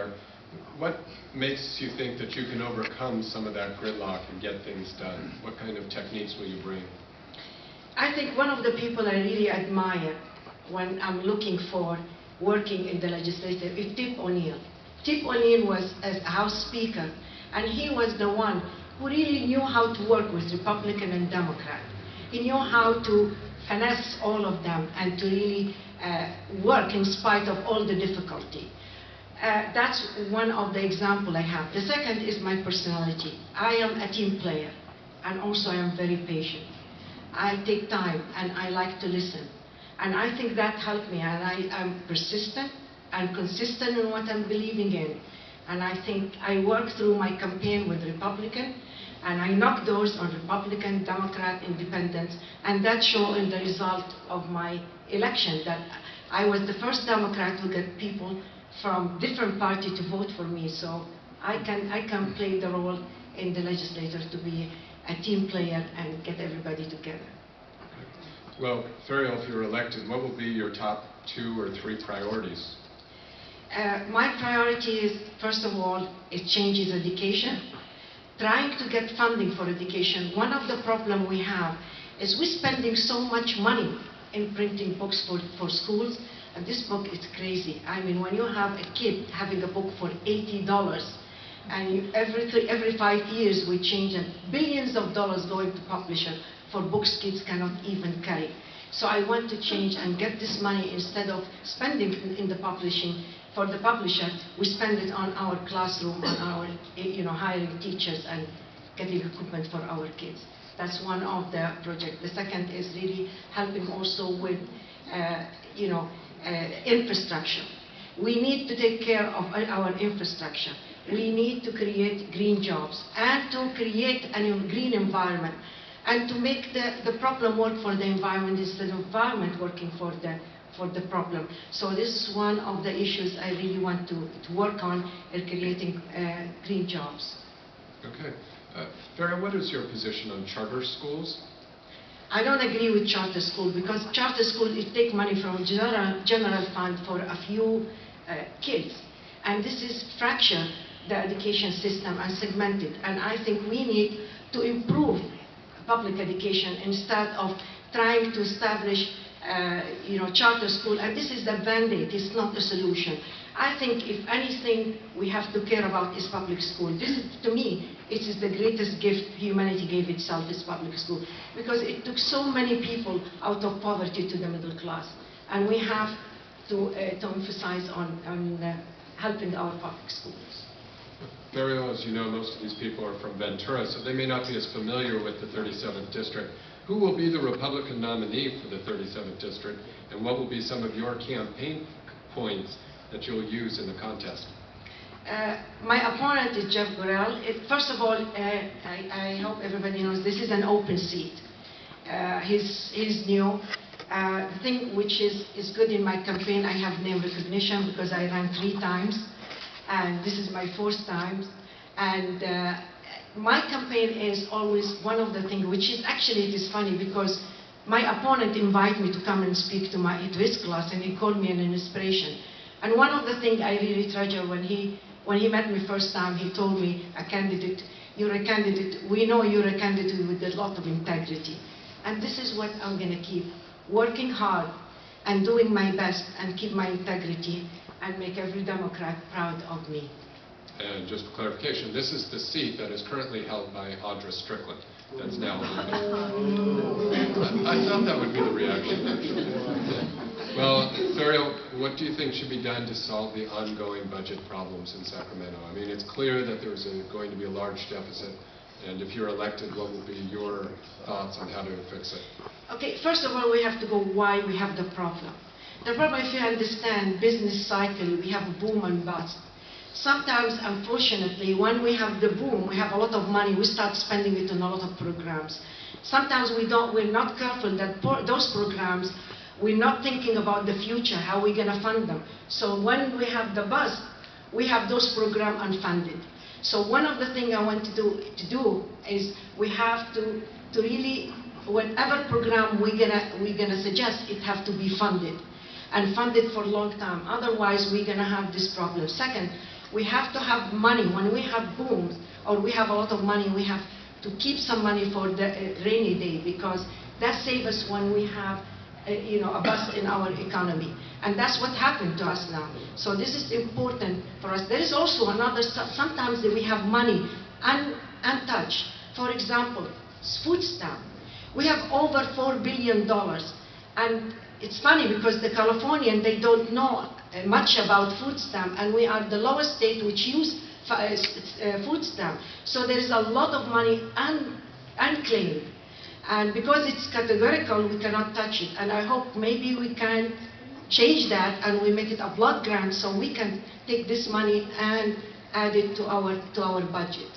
there. What makes you think that you can overcome some of that gridlock and get things done? What kind of techniques will you bring? I think one of the people I really admire when I'm looking for working in the legislature is Tip ONeil. Tip ONeil was as a House Speaker, and he was the one who really knew how to work with Republican and Democrat. He knew how to finesse all of them and to really work in spite of all the difficulty. That's one of the examples I have. The second is my personality. I am a team player, and also I am very patient. I take time, and I like to listen. And I think that helped me, and I am persistent and consistent in what I'm believing in. And I think I worked through my campaign with Republican, and I knocked doors on Republican, Democrat, Independents, and that showed in the result of my election that I was the first Democrat to get people from different parties to vote for me. So I can play the role in the legislature to be a team player and get everybody together. Well, Ferial, if you're elected, what will be your top 2 or 3 priorities? My priority is, first of all, it changes education. Trying to get funding for education. One of the problems we have is we're spending so much money in printing books for schools, and this book is crazy. I mean, when you have a kid having a book for $80, and every 5 years we change it, billions of dollars going to publisher for books kids cannot even carry. So I want to change and get this money, instead of spending in the publishing for the publisher, we spend it on our classroom, on our hiring teachers and getting equipment for our kids. That's one of the projects. The second is really helping also with infrastructure. We need to take care of our infrastructure. We need to create green jobs and to create a green environment and to make the problem work for the environment instead of environment working for the problem. So this is one of the issues I really want to work on, in creating green jobs. Okay. Ferial, what is your position on charter schools? I don't agree with charter school, because charter school, it take money from general fund for a few kids. And this is fracture the education system and segment it. And I think we need to improve public education instead of trying to establish charter school. And this is the band-aid, it's not a solution. I think if anything we have to care about is public school. This is, to me, it is the greatest gift humanity gave itself, is public school. Because it took so many people out of poverty to the middle class. And we have to emphasize on helping our public schools. Ferial, as you know, most of these people are from Ventura, so they may not be as familiar with the 37th District. Who will be the Republican nominee for the 37th District, and what will be some of your campaign points that you'll use in the contest? My opponent is Jeff Gorrell. First of all, I hope everybody knows this is an open seat. He's new. The thing which is good in my campaign, I have name recognition because I ran 3 times, and this is my 4th time. And my campaign is always one of the things, which is actually, it is funny because my opponent invited me to come and speak to his class, and he called me an inspiration. And one of the things I really treasure, when he met me first time, he told me, you're a candidate, we know you're a candidate with a lot of integrity. And this is what I'm going to keep, working hard and doing my best and keep my integrity and make every Democrat proud of me. And just for clarification, this is the seat that is currently held by Audra Strickland. That's now. I thought that would be the reaction, actually. Well, Ferial, what do you think should be done to solve the ongoing budget problems in Sacramento? I mean, it's clear that there's going to be a large deficit, and if you're elected, what will be your thoughts on how to fix it? Okay, first of all, we have to go why we have the problem. The problem, if you understand business cycle, we have a boom and bust. Sometimes, unfortunately, when we have the boom, we have a lot of money, we start spending it on a lot of programs. Sometimes we're not careful that those programs, we're not thinking about the future, how we're going to fund them. So when we have the bust, we have those programs unfunded. So one of the things I want to do is we have to really, whatever program we're gonna suggest, it have to be funded. And funded for a long time. Otherwise, we're going to have this problem. Second, We have to have money. When we have booms or we have a lot of money, we have to keep some money for the rainy day, because that saves us when we have a bust in our economy. And that's what happened to us now. So this is important for us. There is also another, sometimes we have money untouched. For example, food stamp. We have over $4 billion. And it's funny because the Californians, they don't know much about food stamp, and we are the lowest state which use food stamp. So there is a lot of money unclaimed. And because it's categorical, we cannot touch it. And I hope maybe we can change that and we make it a block grant so we can take this money and add it to our budget.